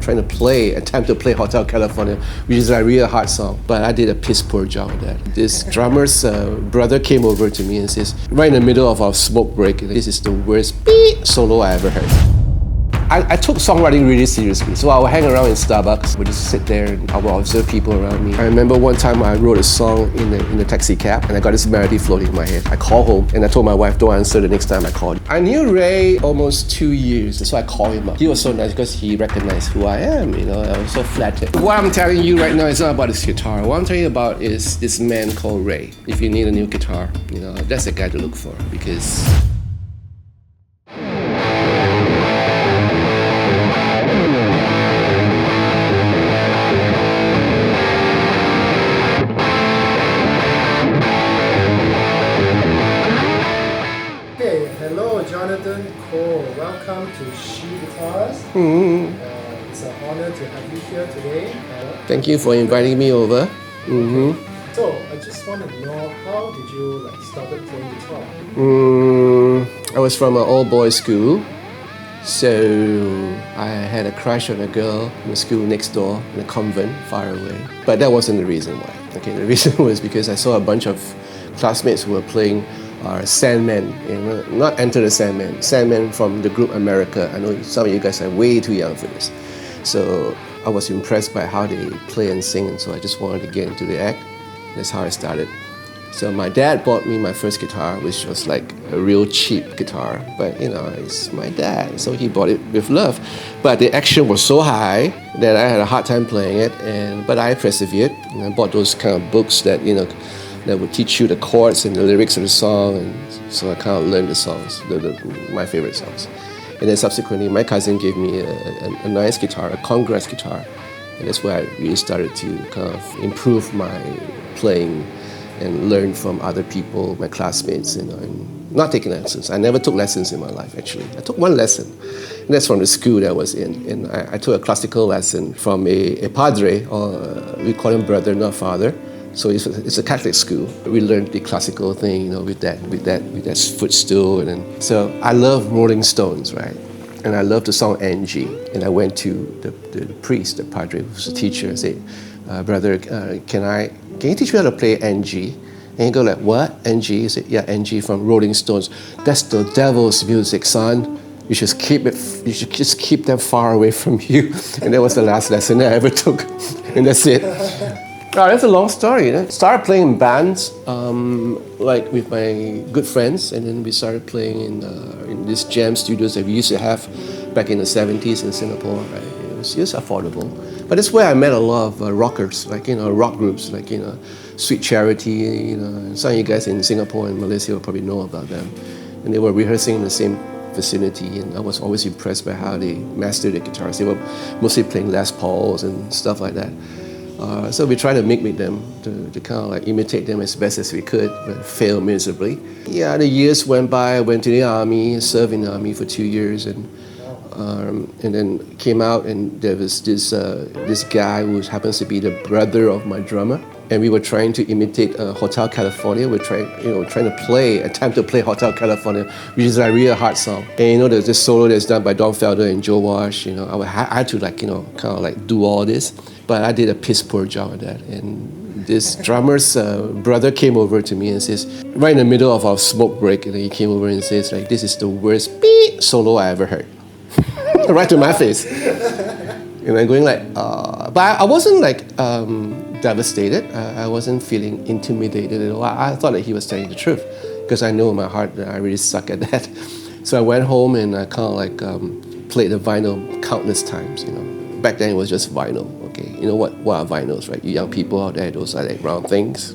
trying to attempt to play Hotel California, which is a real hard song. But I did a piss poor job of that. This drummer's brother came over to me and says, right in the middle of our smoke break, this is the worst solo I ever heard. I took songwriting really seriously, so I would hang around in Starbucks, would just sit there and I would observe people around me. I remember one time I wrote a song in the taxi cab and I got this melody floating in my head. I called home and I told my wife, don't answer the next time I called. I knew Ray almost 2 years, so I called him up. He was so nice because he recognized who I am, I was so flattered. What I'm telling you right now is not about this guitar. What I'm telling you about is this man called Ray. If you need a new guitar, that's the guy to look for because Jonathan Koh, welcome to Shue Guitars. It's an honor to have you here today. Thank you for inviting me over. So, I just want to know, how did you started playing guitar? I was from an all boys school, so I had a crush on a girl in the school next door in a convent far away. But that wasn't the reason why. Okay, the reason was because I saw a bunch of classmates who were playing Sandman, not Enter the Sandman, Sandman from the group America. I know some of you guys are way too young for this. So I was impressed by how they play and sing, and so I just wanted to get into the act. That's how I started. So my dad bought me my first guitar, which was like a real cheap guitar, but it's my dad, so he bought it with love. But the action was so high that I had a hard time playing it, but I persevered, and I bought those kind of books that that would teach you the chords and the lyrics of the song, and so I kind of learned the songs, my favorite songs. And then subsequently, my cousin gave me a nice guitar, a Congress guitar, and that's where I really started to kind of improve my playing and learn from other people, my classmates, and not taking lessons. I never took lessons in my life, actually. I took one lesson, and that's from the school that I was in. And I took a classical lesson from a padre, or we call him brother, not father. So it's a Catholic school. We learned the classical thing, with that footstool, and so I love Rolling Stones, right? And I love the song Angie. And I went to the priest, the padre, who's a teacher, and said, "Brother, can you teach me how to play Angie?" And he go like, "What? Angie?" He said, "Yeah, Angie from Rolling Stones. That's the devil's music, son. You should just keep them far away from you." And that was the last lesson I ever took, and that's it. Oh, that's a long story. Started playing in bands, with my good friends, and then we started playing in these jam studios that we used to have back in the 70s in Singapore. Right? It was just affordable. But that's where I met a lot of rockers, rock groups, Sweet Charity. Some of you guys in Singapore and Malaysia will probably know about them. And they were rehearsing in the same vicinity, and I was always impressed by how they mastered the guitars. They were mostly playing Les Pauls and stuff like that. So we tried to mimic them, to kind of imitate them as best as we could, but failed miserably. Yeah, the years went by. I went to the army, served in the army for 2 years, and then came out, and there was this guy who happens to be the brother of my drummer, and we were trying to imitate Hotel California. We're trying to attempt to play Hotel California, which is a real hard song. And there's this solo that's done by Don Felder and Joe Walsh. I had to kind of do all this. But I did a piss poor job of that. And this drummer's brother came over to me and says, right in the middle of our smoke break, and he came over and says, this is the worst solo I ever heard. Right to my face. And I'm going but I wasn't devastated. I wasn't feeling intimidated at all. I thought that he was telling the truth, because I know in my heart that I really suck at that. So I went home and I kind of played the vinyl countless times. Back then it was just vinyl. Okay, what are vinyls, right? You young people out there, those are round things.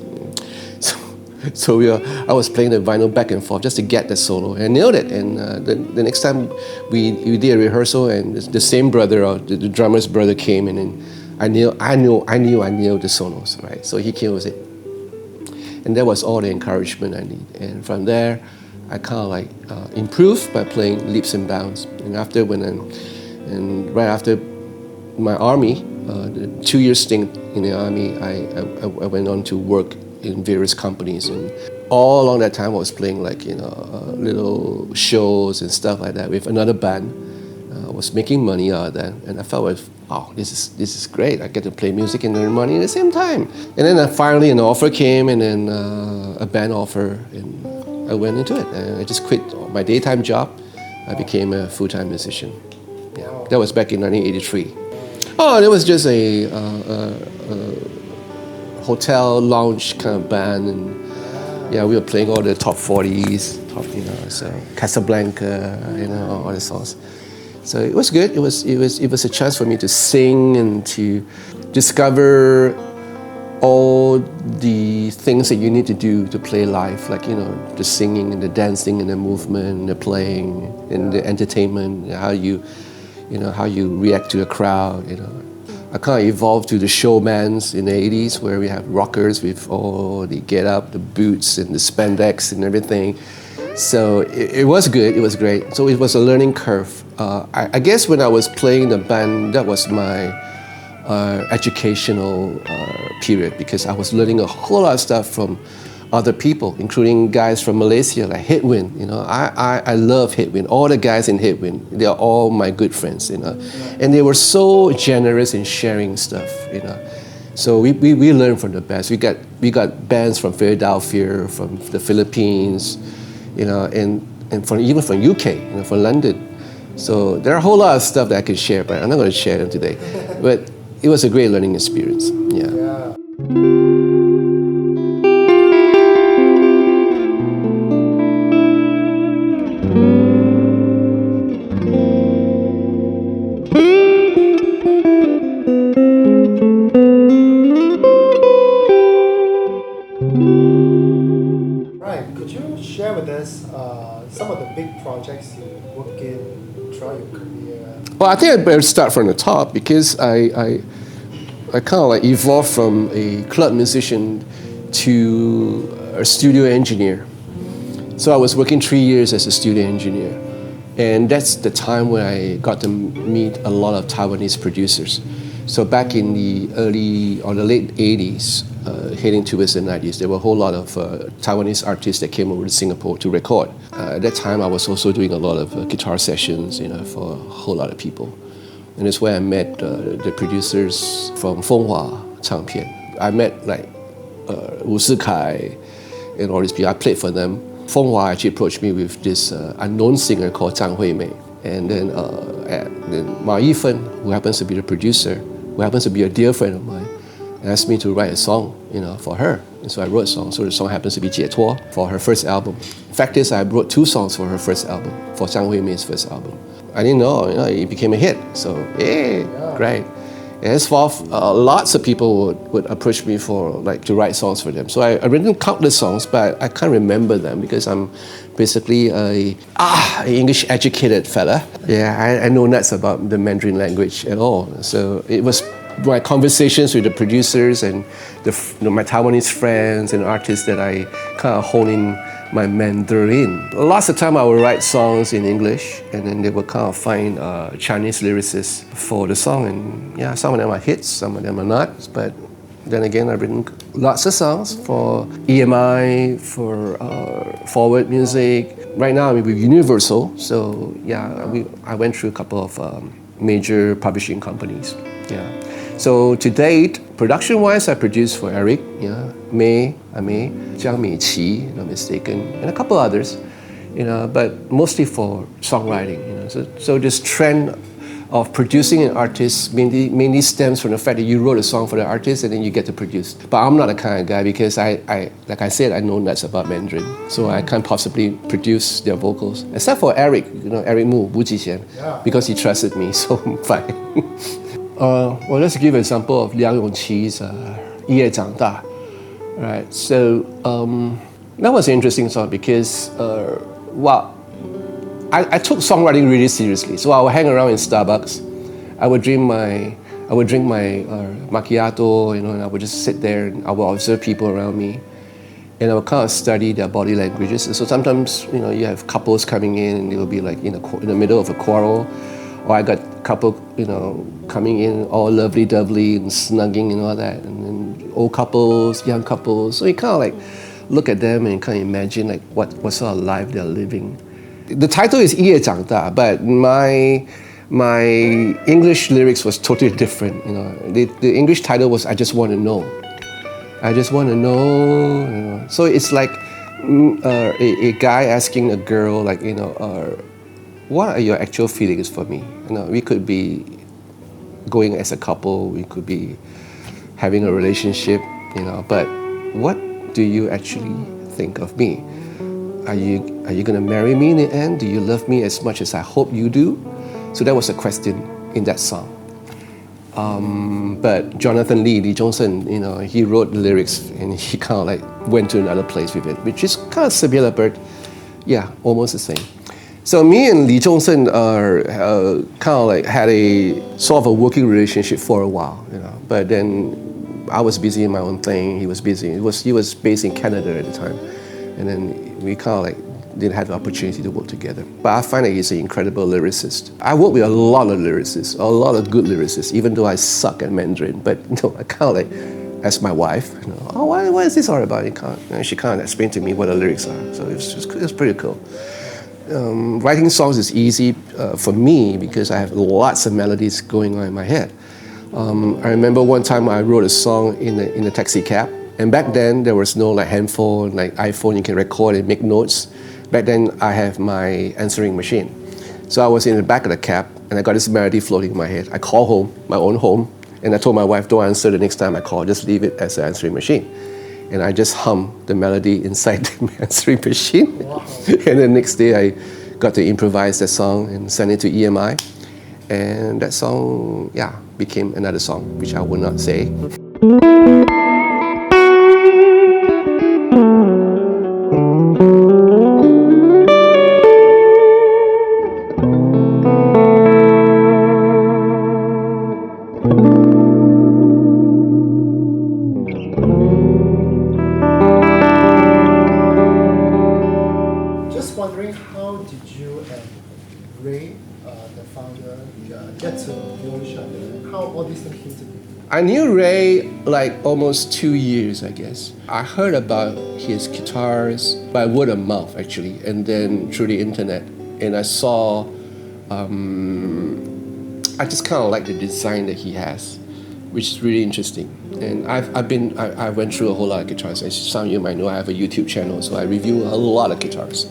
So I was playing the vinyl back and forth just to get the solo, and I nailed it. And the next time we did a rehearsal, and the same brother, or the drummer's brother, came in, and I nailed the solos, right? So he came and said, and that was all the encouragement I need. And from there, I kind of improved by playing leaps and bounds. And right after my army, the 2-year stint in the army, I went on to work in various companies, and all along that time I was playing little shows and stuff like that with another band. was making money out of that, and I felt like, wow, this is great. I get to play music and earn money at the same time. And then finally an offer came, and then a band offer, and I went into it. I just quit my daytime job. I became a full-time musician. Yeah, that was back in 1983. Oh, it was just a hotel lounge kind of band, and yeah, we were playing all the top 40s, so Casablanca, all the songs. So it was good. It was a chance for me to sing and to discover all the things that you need to do to play live, like the singing and the dancing and the movement and the playing and the entertainment, how you react to a crowd. I kind of evolved to the showmans in the 80s, where we have rockers with all the get-up, the boots and the spandex and everything. So it was good, it was great. So it was a learning curve. I guess when I was playing the band, that was my educational period, because I was learning a whole lot of stuff from other people, including guys from Malaysia, like Headwind. I love Headwind. All the guys in Headwind, they are all my good friends, and they were so generous in sharing stuff, So we learned from the best. We got bands from Philadelphia, from the Philippines, and even from UK, from London. So there are a whole lot of stuff that I could share, but I'm not going to share them today. But it was a great learning experience. Yeah. Share with us some of the big projects you work in throughout your career? Well, I think I'd better start from the top, because I kind of like evolved from a club musician to a studio engineer. So I was working 3 years as a studio engineer, and that's the time when I got to meet a lot of Taiwanese producers. So back in the late 80s, heading towards the 90s, there were a whole lot of Taiwanese artists that came over to Singapore to record. At that time, I was also doing a lot of guitar sessions, for a whole lot of people. And it's where I met the producers from Fenghua Changpian. I met Wu Sikai and all these people. I played for them. Fenghua actually approached me with this unknown singer called Zhang Huimei. And then Ma Yifeng, who happens to be the producer, who happens to be a dear friend of mine, asked me to write a song, for her. And so I wrote a song. So the song happens to be 解脱 for her first album. Fact is, I wrote 2 songs for her first album, for Zhang Huimei's first album. I didn't know, it became a hit. So, great. And henceforth, lots of people would approach me to write songs for them. So I've written countless songs, but I can't remember them because I'm basically an English educated fella. Yeah, I know nuts about the Mandarin language at all. So it was my conversations with the producers and my Taiwanese friends and artists that I kind of hone in my Mandarin. Lots of time I would write songs in English, and then they would kind of find Chinese lyricists for the song. And yeah, some of them are hits, some of them are not. But then again, I've written lots of songs for EMI, for Forward Music. Right now I'm with Universal, so yeah, I went through a couple of major publishing companies. Yeah. So to date, production-wise, I produced for Eric, May, Jiang Miqi, if not mistaken, and a couple others, but mostly for songwriting. So this trend of producing an artist mainly stems from the fact that you wrote a song for the artist and then you get to produce. But I'm not the kind of guy, because I like I said, I know nuts about Mandarin, so I can't possibly produce their vocals, except for Eric, Eric Mu, Wu Jixian, because he trusted me, so I'm fine. Well, let's give an example of Liang Yongqi's 一夜长大. Right, so that was an interesting song because, I took songwriting really seriously. So I would hang around in Starbucks. I would drink my macchiato, and I would just sit there and I would observe people around me, and I would kind of study their body languages. And so sometimes, you have couples coming in and they will be like in the middle of a quarrel, or I got a couple, coming in all lovely-dovely and snugging and all that, and then old couples, young couples. So you kind of like look at them and kind of imagine like what sort of life they're living. The title is 一夜长大, but my my English lyrics was totally different. You know, the English title was "I Just Want to Know." I just want to know. You know. So it's like a guy asking a girl, like, you know, what are your actual feelings for me? You know, we could be going as a couple, we could be having a relationship, you know, but what do you actually think of me? Are you gonna marry me in the end? Do you love me as much as I hope you do? So that was a question in that song. But Jonathan Lee Johnson, you know, he wrote the lyrics and he kind of like went to another place with it, which is kind of similar, but yeah, almost the same. So me and Lee Johnson kind of like had a sort of a working relationship for a while, you know. But then I was busy in my own thing. He was busy. He was based in Canada at the time, and then we kind of like didn't have the opportunity to work together. But I find that he's an incredible lyricist. I work with a lot of lyricists, a lot of good lyricists, even though I suck at Mandarin. But you know, I kind of like ask my wife, you know, oh, what is this all about? And she kind of explained to me what the lyrics are. So it's pretty cool. Writing songs is easy for me because I have lots of melodies going on in my head. I remember one time I wrote a song in a taxi cab, and back then there was no like handphone, like iPhone you can record and make notes. Back then I have my answering machine. So I was in the back of the cab and I got this melody floating in my head. I called home, my own home, and I told my wife, don't answer the next time I call, just leave it as an answering machine. And I just hummed the melody inside the answering machine. Wow. And the next day I got to improvise that song and send it to EMI. And that song, yeah, became another song, which I will not say. Wondering, how did you and Ray, the founder, get to know each other, and how all these things came to be? I knew Ray like almost 2 years, I guess. I heard about his guitars by word of mouth, actually, and then through the internet. And I saw, I just kind of like the design that he has, which is really interesting. And I went through a whole lot of guitars. As some of you might know, I have a YouTube channel, so I review a lot of guitars.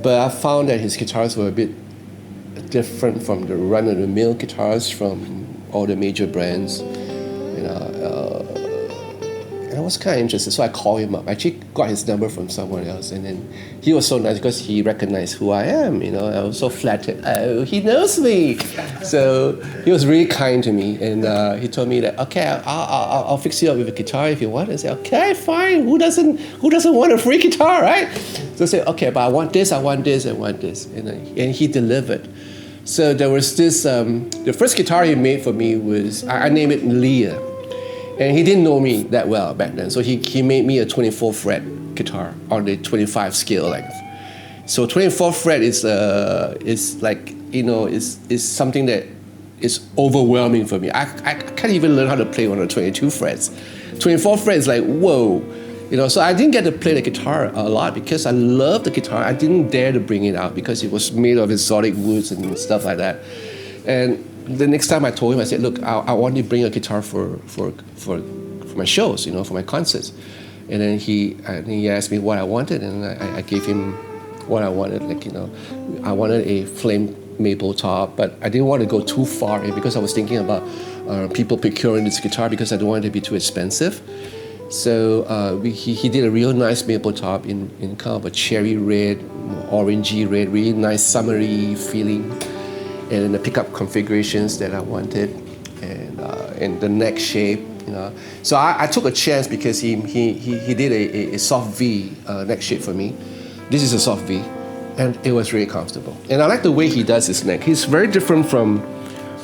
But I found that his guitars were a bit different from the run-of-the-mill guitars from all the major brands. You know, and I was kind of interested, so I called him up. I actually got his number from someone else, and then he was so nice because he recognized who I am. You know, I was so flattered. Oh, he knows me. So he was really kind to me, and he told me that, okay, I'll fix you up with a guitar if you want. I said, okay, fine. Who doesn't want a free guitar, right? So I said, okay, but I want this, I want this, and he delivered. So there was this, the first guitar he made for me was, I named it Leah. And he didn't know me that well back then. So he made me a 24 fret guitar on the 25 scale length. So 24 fret is like, you know, is something that is overwhelming for me. I can't even learn how to play on the 22 frets. 24 frets is like, whoa. You know, so I didn't get to play the guitar a lot because I love the guitar. I didn't dare to bring it out because it was made of exotic woods and stuff like that. And the next time I told him, I said, look, I want you to bring a guitar for my shows, you know, for my concerts. And then he asked me what I wanted, and I gave him what I wanted. Like, you know, I wanted a flame maple top, but I didn't want to go too far in because I was thinking about people procuring this guitar because I didn't want it to be too expensive. So he did a real nice maple top in kind of a cherry red, orangey red, really nice summery feeling, and the pickup configurations that I wanted, and the neck shape, you know. So I took a chance because he did a soft V neck shape for me. This is a soft V, and it was really comfortable. And I like the way he does his neck. He's very different from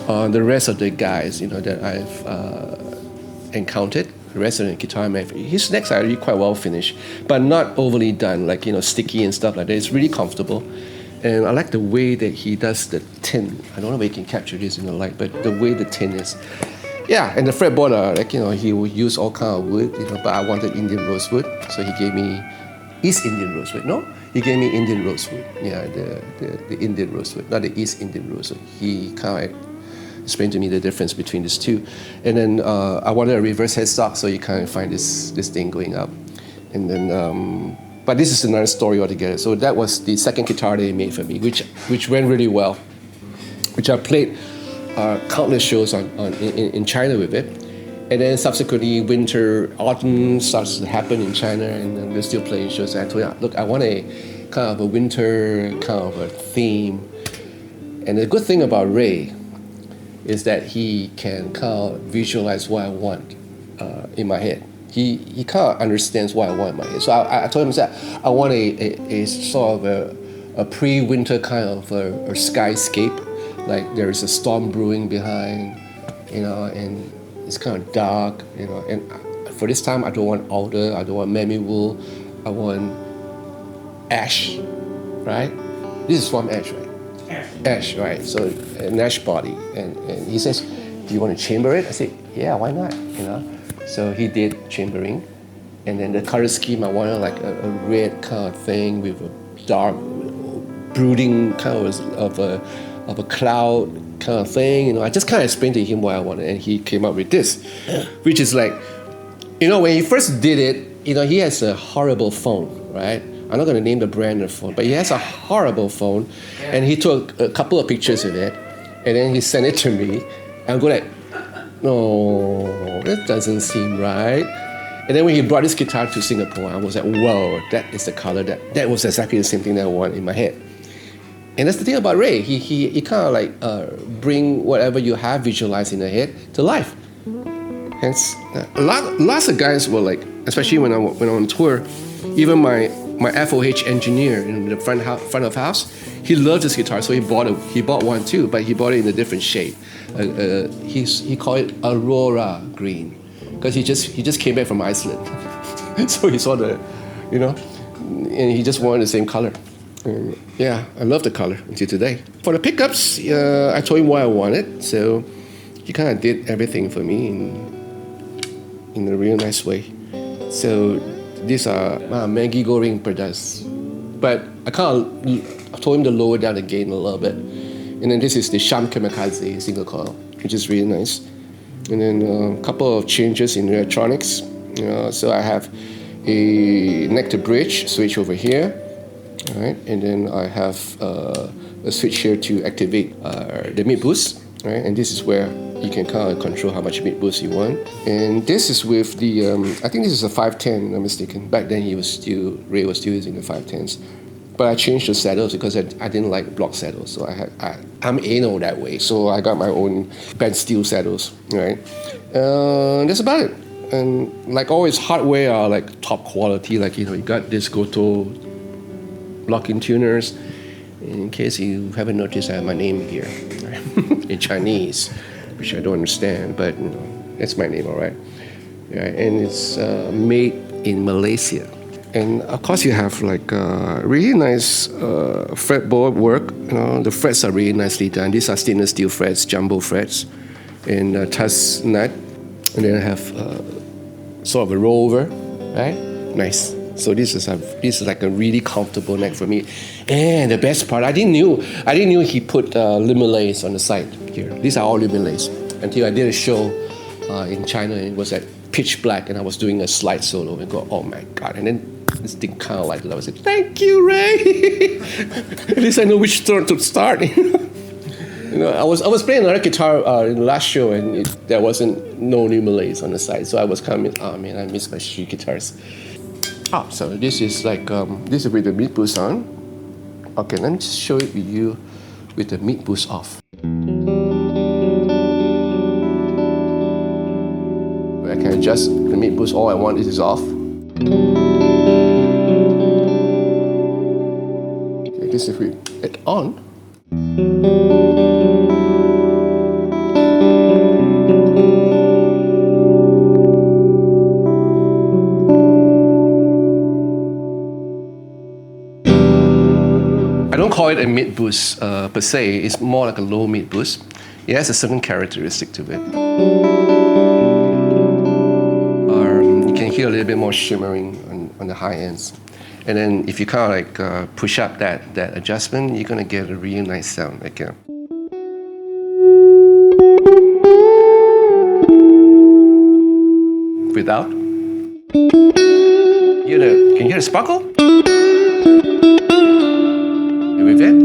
the rest of the guys, you know, that I've encountered. The rest of the guitar man, his necks are really quite well finished, but not overly done, like, you know, sticky and stuff like that. It's really comfortable. And I like the way that he does the tin. I don't know if you can capture this in the light, but the way the tin is. Yeah, and the fretboard are like, you know, he would use all kind of wood, you know, but I wanted Indian rosewood, so he gave me East Indian rosewood. No, He gave me Indian rosewood. Yeah, the Indian rosewood, not the East Indian rosewood. He kind of explained to me the difference between these two. And then I wanted a reverse headstock, so you kind of find this thing going up. And then, but this is another story altogether. So that was the second guitar they made for me, which went really well, which I played countless shows in China with it. And then subsequently, winter, autumn starts to happen in China, and then we're still playing shows. And I told him, look, I want a kind of a winter kind of a theme. And the good thing about Ray is that he can kind of visualize what I want in my head. He kind of understands what I want in my head. So I told him that I want a sort of a pre-winter kind of a skyscape, like there is a storm brewing behind, and it's kind of dark, and for this time I don't want alder, I don't want mammy wool, I want ash, right? This is swamp ash, right? Ash, right? So an ash body, and he says, do you want to chamber it? I said, yeah, why not? So he did chambering, and then the color scheme I wanted like a red kind of thing with a dark, brooding kind of a cloud kind of thing. I just kind of explained to him what I wanted, and he came up with this, which is like, when he first did it, he has a horrible phone, right? I'm not going to name the brand of phone, but he has a horrible phone, and he took a couple of pictures of it, and then he sent it to me, and I'm going like, no, that doesn't seem right. And then when he brought his guitar to Singapore, I was like, whoa, that is the color, that was exactly the same thing that I want in my head. And that's the thing about Ray, he kind of like bring whatever you have visualized in the head to life. Hence, lots of guys were like, especially when I'm on tour, even my FOH engineer in the front of house, he loved his guitar, so he bought one too, but he bought it in a different shade. He called it Aurora green, because he just came back from Iceland, so he saw and he just wanted the same color. And yeah, I love the color until today. For the pickups, I told him what I wanted, so he kind of did everything for me in a real nice way. So these are Maggie Goring products, but I told him to lower down the gain a little bit. And then this is the Sham Kamikaze single coil, which is really nice. And then a couple of changes in electronics. So I have a neck to bridge switch over here. All right, and then I have a switch here to activate the mid boost. Right, and this is where you can kind of control how much mid boost you want. And this is with the I think this is a 510, I'm not mistaken. Back then Ray was still using the 510s, but I changed the saddles because I didn't like block saddles. So I'm anal that way, so I got my own bent steel saddles. Right, that's about it. And like always, hardware are like top quality. Like you got this Goto locking tuners. In case you haven't noticed, I have my name here in Chinese, which I don't understand, but that's my name, all right. Yeah, and it's made in Malaysia. And of course, you have like really nice fretboard work. The frets are really nicely done. These are stainless steel frets, jumbo frets, and tuss nut. And then I have sort of a rollover, right? Nice. So this is like a really comfortable neck for me. And the best part, I didn't knew he put limelays on the side here. These are all limelays. Until I did a show in China, and it was at pitch black, and I was doing a slide solo and go, oh my God. And then this thing kind of lighted up. I was like, thank you, Ray. At least I know which turn to start. I was playing another guitar in the last show, and there wasn't no limelays on the side. So I was kind of, oh man, I miss my Shue Guitars. So this is like, this is with the mid boost on. Okay, let me just show it with you with the mid boost off. I can adjust the mid boost, all I want is off. Okay, this is with it on. I don't call it a mid boost per se. It's more like a low mid boost. It has a certain characteristic to it. You can hear a little bit more shimmering on the high ends. And then if you kind of like push up that adjustment, you're gonna get a really nice sound. Like, without. Can you hear the sparkle? With it.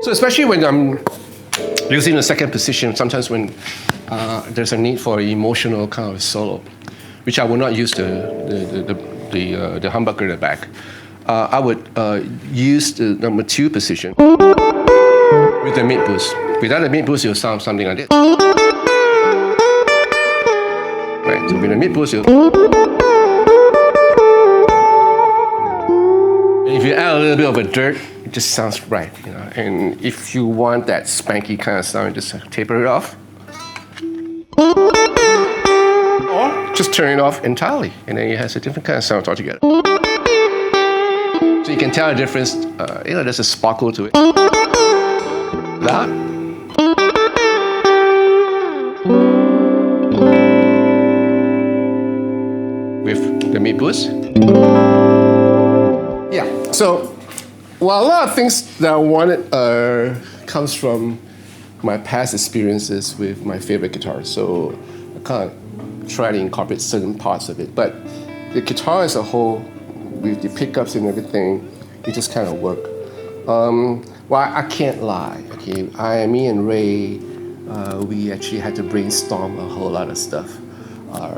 So especially when I'm using the second position, sometimes when there's a need for emotional kind of solo, which I will not use the humbucker in the back. I would use the number 2 position with the mid boost. Without the mid boost, you'll sound something like this. Right, so with the mid boost, and if you add a little bit of a dirt, it just sounds right, you know. And if you want that spanky kind of sound, just taper it off. Or just turn it off entirely, and then it has a different kind of sound altogether. So you can tell the difference, there's a sparkle to it. That. With the mid boost. Yeah, so, well, a lot of things that I wanted comes from my past experiences with my favorite guitars. So I kind of try to incorporate certain parts of it. But the guitar as a whole, with the pickups and everything, it just kind of work. Well, I can't lie. Okay, me and Ray, we actually had to brainstorm a whole lot of stuff.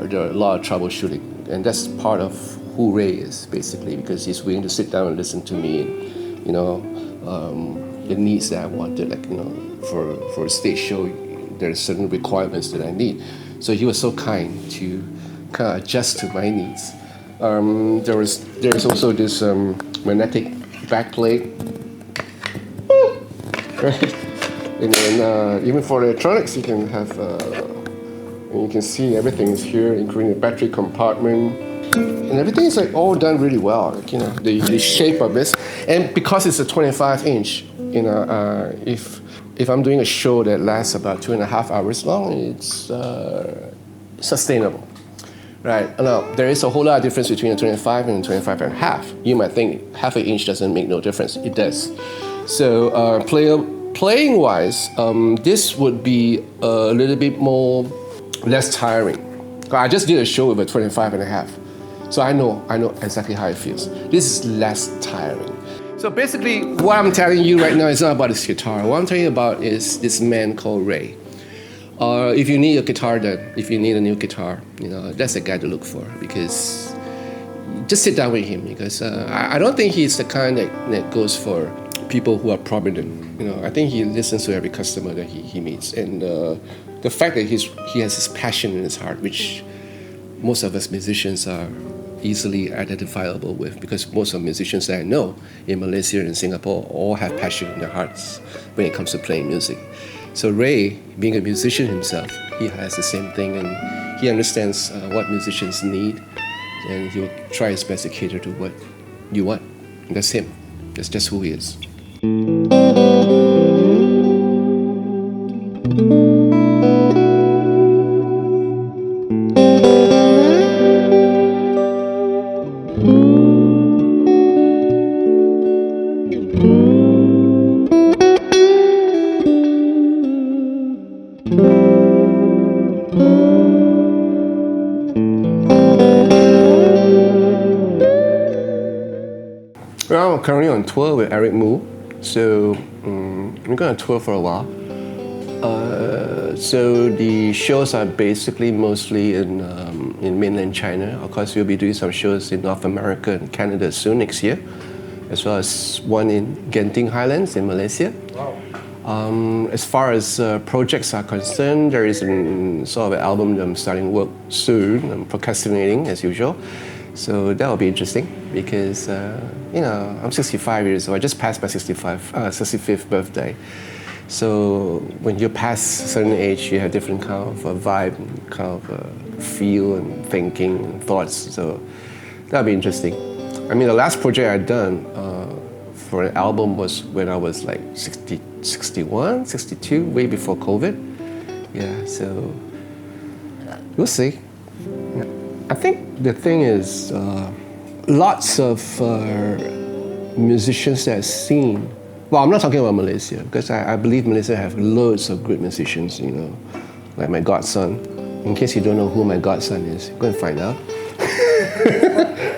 There are a lot of troubleshooting, and that's part of who Ray is, basically, because he's willing to sit down and listen to me, and, the needs that I wanted, like, for a stage show, there are certain requirements that I need. So he was so kind to kind of adjust to my needs. There's also this magnetic backplate. And then even for the electronics, you can have, and you can see everything is here, including the battery compartment. And everything is like all done really well, like, the shape of this. And because it's a 25-inch, if I'm doing a show that lasts about 2.5 hours long, it's sustainable, right? Now, there is a whole lot of difference between a 25 and a 25 and a half. You might think half an inch doesn't make no difference. It does. So playing-wise, this would be a little bit less tiring. I just did a show with a 25 and a half. So I know exactly how it feels. This is less tiring. So basically, what I'm telling you right now is not about this guitar. What I'm telling you about is this man called Ray. If you need a guitar, if you need a new guitar, that's the guy to look for, because just sit down with him, because I don't think he's the kind that goes for people who are prominent. I think he listens to every customer that he meets, and the fact that he has this passion in his heart, which most of us musicians are easily identifiable with, because most of the musicians that I know in Malaysia and Singapore all have passion in their hearts when it comes to playing music. So Ray, being a musician himself, he has the same thing, and he understands what musicians need, and he'll try his best to cater to what you want. And that's him. That's just who he is. Well, I'm currently on tour with Eric Moo, so we're going to tour for a while. So the shows are basically mostly in mainland China. Of course, we'll be doing some shows in North America and Canada soon next year, as well as one in Genting Highlands in Malaysia. Wow. As far as projects are concerned, there is sort of an album that I'm starting work soon. I'm procrastinating as usual. So that will be interesting because, I'm 65 years old. I just passed my 65th birthday. So when you pass a certain age, you have different kind of vibe, kind of feel and thinking and thoughts. So that'll be interesting. I mean, the last project I'd done for an album was when I was like 61, 62, way before COVID. Yeah, so we'll see. Yeah. I think the thing is, lots of musicians that I've seen. Well, I'm not talking about Malaysia because I believe Malaysia have loads of good musicians. You know, like my godson. In case you don't know who my godson is, go and find out.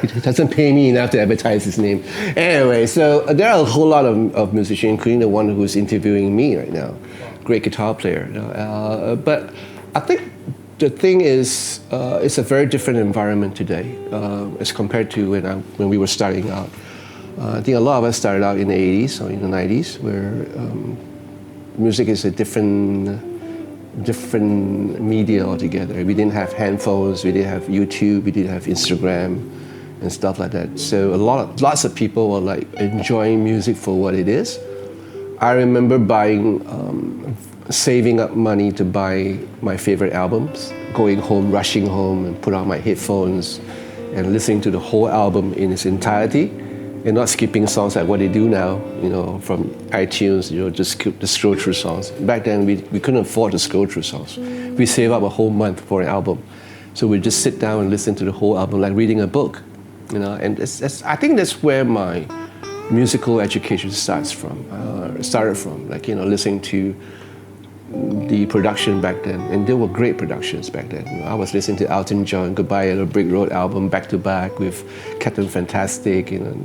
He doesn't pay me enough to advertise his name. Anyway, so there are a whole lot of musicians, including the one who's interviewing me right now. Great guitar player. You know? But I think the thing is, it's a very different environment today as compared to when we were starting out. I think a lot of us started out in the 80s or in the 90s, where music is a different media altogether. We didn't have handphones, we didn't have YouTube, we didn't have Instagram and stuff like that. So lots of people were like enjoying music for what it is. I remember saving up money to buy my favorite albums, going home, rushing home and put on my headphones and listening to the whole album in its entirety. And not skipping songs like what they do now, you know, from iTunes, you know, just scroll through songs. Back then, we couldn't afford to scroll through songs. We save up a whole month for an album. So we just sit down and listen to the whole album like reading a book, you know. And I think that's where my musical education started from, like, you know, listening to the production back then. And there were great productions back then. You know, I was listening to Elton John, Goodbye Yellow Brick Road album back to back with Captain Fantastic, you know,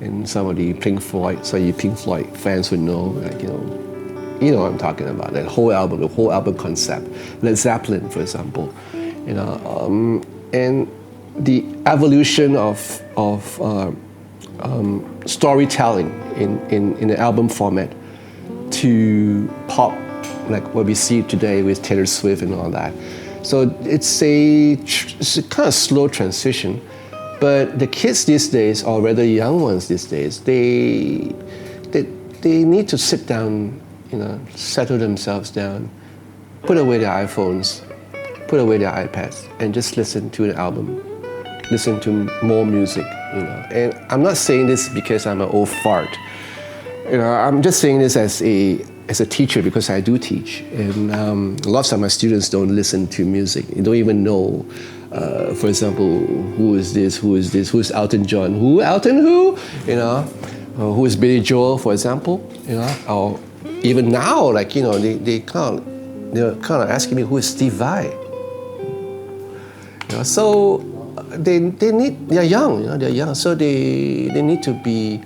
and some of the Pink Floyd. So you Pink Floyd fans would know, like, you know what I'm talking about. That whole album, the whole album concept. Led Zeppelin, for example, you know, and the evolution of storytelling in the album format to pop, like what we see today with Taylor Swift and all that. So it's a kind of slow transition, but the kids these days, or rather young ones these days, they need to sit down, you know, settle themselves down, put away their iPhones, put away their iPads, and just listen to an album, listen to more music, you know. And I'm not saying this because I'm an old fart. You know, I'm just saying this as a teacher, because I do teach, and lots of my students don't listen to music. They don't even know, for example, who is Elton John, who, you know, who is Billy Joel, for example, you know, or even now, like, you know, they're kind of asking me who is Steve Vai. You know, so they're young, you know, they're young, so they need to be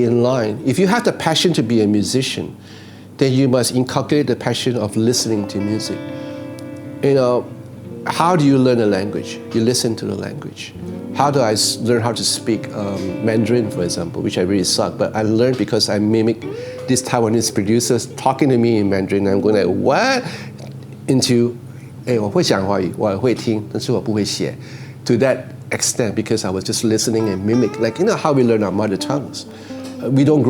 in line. If you have the passion to be a musician, then you must inculcate the passion of listening to music. You know, how do you learn a language? You listen to the language. How do I learn how to speak Mandarin, for example, which I really suck, but I learned because I mimic these Taiwanese producers talking to me in Mandarin. I'm going like, what? Into, 我会讲华语，我会听，但是我不会写. To that extent, because I was just listening and mimic, like, you know how we learn our mother tongues. We don't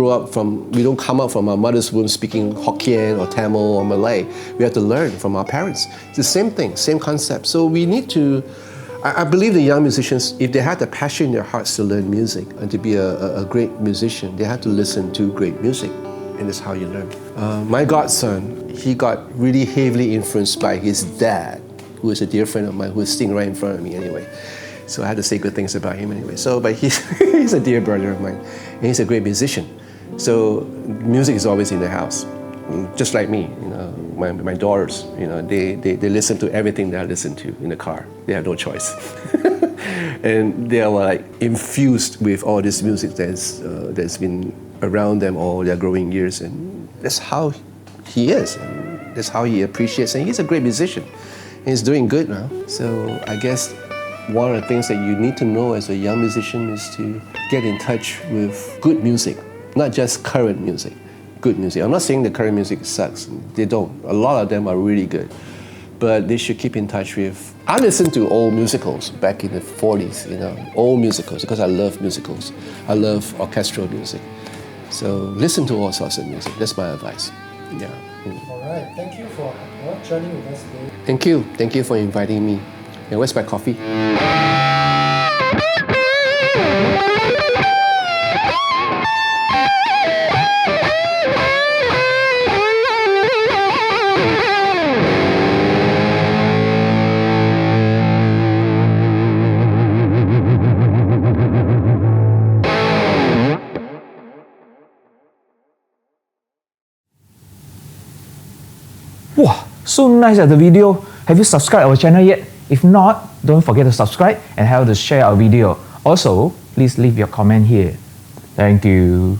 come up from our mother's womb speaking Hokkien or Tamil or Malay. We have to learn from our parents. It's the same thing, same concept. So we need to, I believe the young musicians, if they have the passion in their hearts to learn music and to be a great musician, they have to listen to great music. And that's how you learn. My godson, he got really heavily influenced by his dad, who is a dear friend of mine, who is sitting right in front of me anyway. So I had to say good things about him anyway. So, but he's a dear brother of mine, and he's a great musician. So music is always in the house, just like me. You know, my daughters, you know, they listen to everything that I listen to in the car. They have no choice, and they are like infused with all this music that's been around them all their growing years, and that's how he is, and that's how he appreciates. And he's a great musician, and he's doing good now. So I guess one of the things that you need to know as a young musician is to get in touch with good music, not just current music, good music. I'm not saying the current music sucks. They don't. A lot of them are really good. But they should keep in touch with... I listened to old musicals back in the 40s, you know, old musicals, because I love musicals. I love orchestral music. So listen to all sorts of music. That's my advice. Yeah. All right. Thank you for joining with us today. Thank you. Thank you for inviting me. And where's my coffee? Wow, so nice at the video. Have you subscribed our channel yet? If not, don't forget to subscribe and help to share our video. Also, please leave your comment here. Thank you.